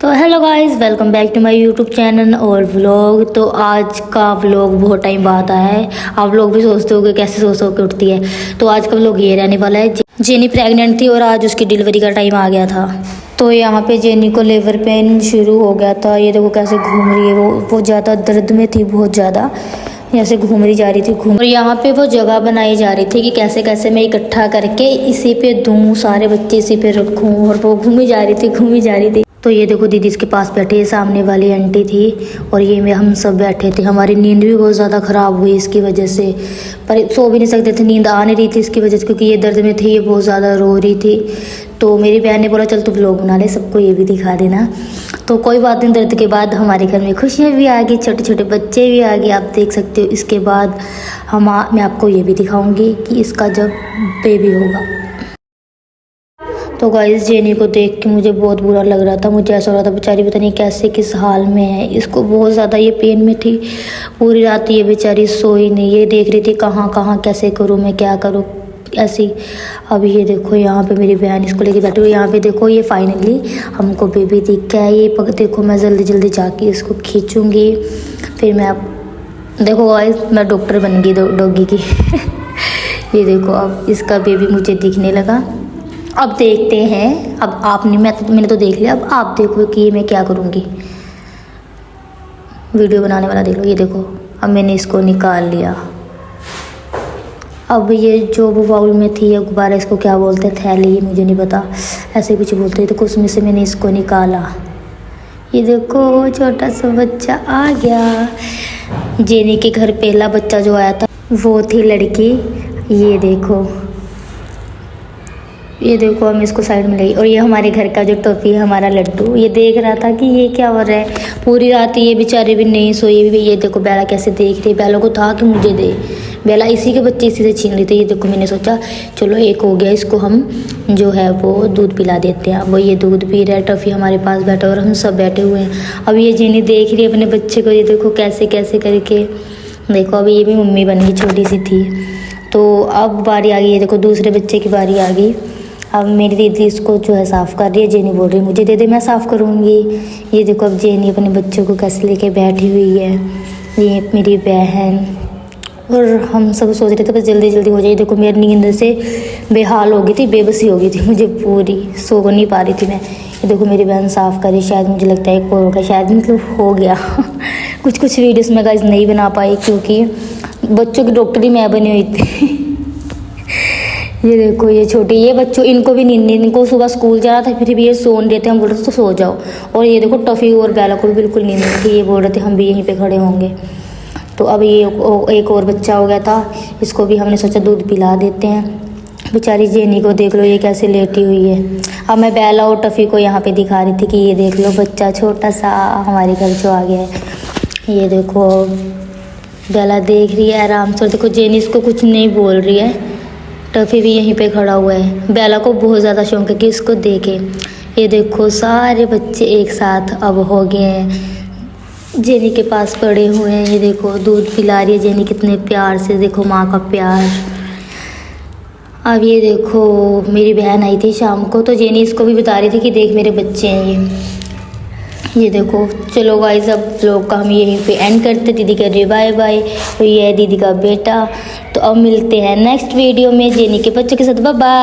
तो hello guys, welcome back to my YouTube channel और vlog. तो आज का व्लॉग बहुत टाइम बाद आया है। आप लोग भी सोचते होंगे कैसे सो के उठती है। तो आज का व्लॉग ये रहने वाला है। जेनी प्रेग्नेंट थी और आज उसकी डिलीवरी का टाइम आ गया था। तो यहाँ पे जेनी को लेबर पेन शुरू हो गया था। ये देखो कैसे घूम रही है। वो ज़्यादा दर्द में थी, बहुत ज़्यादा। ऐसे घूम रही जा रही थी और यहाँ पे वो जगह बनाई जा रही थी कि कैसे कैसे मैं इकट्ठा करके इसी पे दूँ, सारे बच्चे इसी पे रखूँ। और वो घूमी जा रही थी। तो ये देखो दीदी इसके पास बैठे, सामने वाली आंटी थी और ये में हम सब बैठे थे। हमारी नींद भी बहुत ज़्यादा ख़राब हुई इसकी वजह से, पर सो भी नहीं सकते थे, नींद आ नहीं रही थी इसकी वजह से, क्योंकि ये दर्द में थी, ये बहुत ज़्यादा रो रही थी। तो मेरी बहन ने बोला चल तू व्लॉग बना ले, सबको ये भी दिखा देना। तो कोई बात नहीं, दर्द के बाद हमारे घर में खुशियाँ भी आ गई, छोटे छोटे बच्चे भी आ गए, आप देख सकते हो। इसके बाद मैं आपको ये भी दिखाऊँगी कि इसका जब बेबी होगा। तो गाइस जेनी को देख के मुझे बहुत बुरा लग रहा था। मुझे ऐसा हो रहा था बेचारी पता नहीं कैसे किस हाल में है। इसको बहुत ज़्यादा ये पेन में थी। पूरी रात ये बेचारी सोई नहीं, ये देख रही थी कहाँ कैसे करूँ मैं, क्या करूँ ऐसी। अब ये देखो यहाँ पे मेरी बहन इसको लेके बैठी हुई। यहाँ पे देखो ये फाइनली हमको बेबी दिख गया है। ये देखो मैं जल्दी जाके इसको खींचूँगी। फिर मैं देखो गाइस मैं डॉक्टर बन गई डॉगी की। ये देखो अब इसका बेबी मुझे दिखने लगा। अब देखते हैं, अब आपने मैंने तो देख लिया, अब आप देखो कि मैं क्या करूँगी। वीडियो बनाने वाला देख लो। ये देखो अब मैंने इसको निकाल लिया। अब ये जो वो बाउल में थी, ये गुब्बारा, इसको क्या बोलते हैं, थैली, मुझे नहीं पता, ऐसे कुछ बोलते हैं। तो उसमें से मैंने इसको निकाला। ये देखो छोटा सा बच्चा आ गया। जेनी के घर पहला बच्चा जो आया था वो थी लड़की। ये देखो हम इसको साइड में ले। और ये हमारे घर का जो टॉफी है, हमारा लड्डू, ये देख रहा था कि ये क्या हो रहा है। पूरी रात ये बेचारे भी नहीं सोई भी। ये देखो बेला कैसे देख रही। बेला को था कि मुझे दे, बेला इसी के बच्चे इसी से छीन लेते। ये देखो मैंने सोचा चलो एक हो गया, इसको हम जो है वो दूध पिला देते हैं। वो ये दूध पी रहा है, टॉफी हमारे पास बैठा और हम सब बैठे हुए हैं। अब ये जेनी देख रही है अपने बच्चे को। ये देखो कैसे करके देखो। अब ये भी मम्मी बन गई, छोटी सी थी। तो अब बारी आ गई, ये देखो दूसरे बच्चे की बारी आ गई। अब मेरी दीदी इसको जो है साफ़ कर रही है। जेनी बोल रही है मुझे दे दे, मैं साफ़ करूँगी। ये देखो अब जेनी अपने बच्चों को कैसे लेके बैठी हुई है। ये मेरी बहन और हम सब सोच रहे थे बस जल्दी हो जाए। देखो मेरी नींद से बेहाल हो गई थी, बेबसी हो गई थी मुझे पूरी, सो नहीं पा रही थी मैं। ये देखो मेरी बहन साफ़ करी। शायद मुझे लगता है एक और होगा, शायद मतलब हो गया। कुछ वीडियोस में गाइस नहीं बना पाई क्योंकि बच्चों की डॉक्टरी मैं बनी हुई थी। ये देखो ये छोटे, ये बच्चों इनको भी नींद, इनको सुबह स्कूल जाना था, फिर भी ये सो नहीं देते। हम बोल रहे थे तो सो जाओ। और ये देखो टफ़ी और बेला को भी बिल्कुल नींद नहीं थी। ये बोल रहे थे हम भी यहीं पे खड़े होंगे। तो अब ये एक और बच्चा हो गया था, इसको भी हमने सोचा दूध पिला देते हैं। बेचारी जेनी को देख लो ये कैसे लेटी हुई है। अब मैं बेला और टफ़ी को यहाँ पे दिखा रही थी कि ये देख लो बच्चा छोटा सा हमारे घर जो आ गया है। ये देखो बेला देख रही है आराम से। देखो जेनी इसको कुछ नहीं बोल रही है। टफ़ी भी यहीं पे खड़ा हुआ है। बेला को बहुत ज़्यादा शौक है कि इसको देखे। ये देखो सारे बच्चे एक साथ अब हो गए हैं, जेनी के पास पड़े हुए हैं। ये देखो दूध पिला रही है जेनी कितने प्यार से, देखो माँ का प्यार। अब ये देखो मेरी बहन आई थी शाम को, तो जेनी इसको भी बता रही थी कि देख मेरे बच्चे हैं ये देखो। चलो गाइस अब व्लॉग का हम यहीं पे एंड करते। दीदी कह रही है बाय बाय। तो ये है दीदी का बेटा। तो अब मिलते हैं नेक्स्ट वीडियो में जेनी के बच्चों के साथ। Bye bye.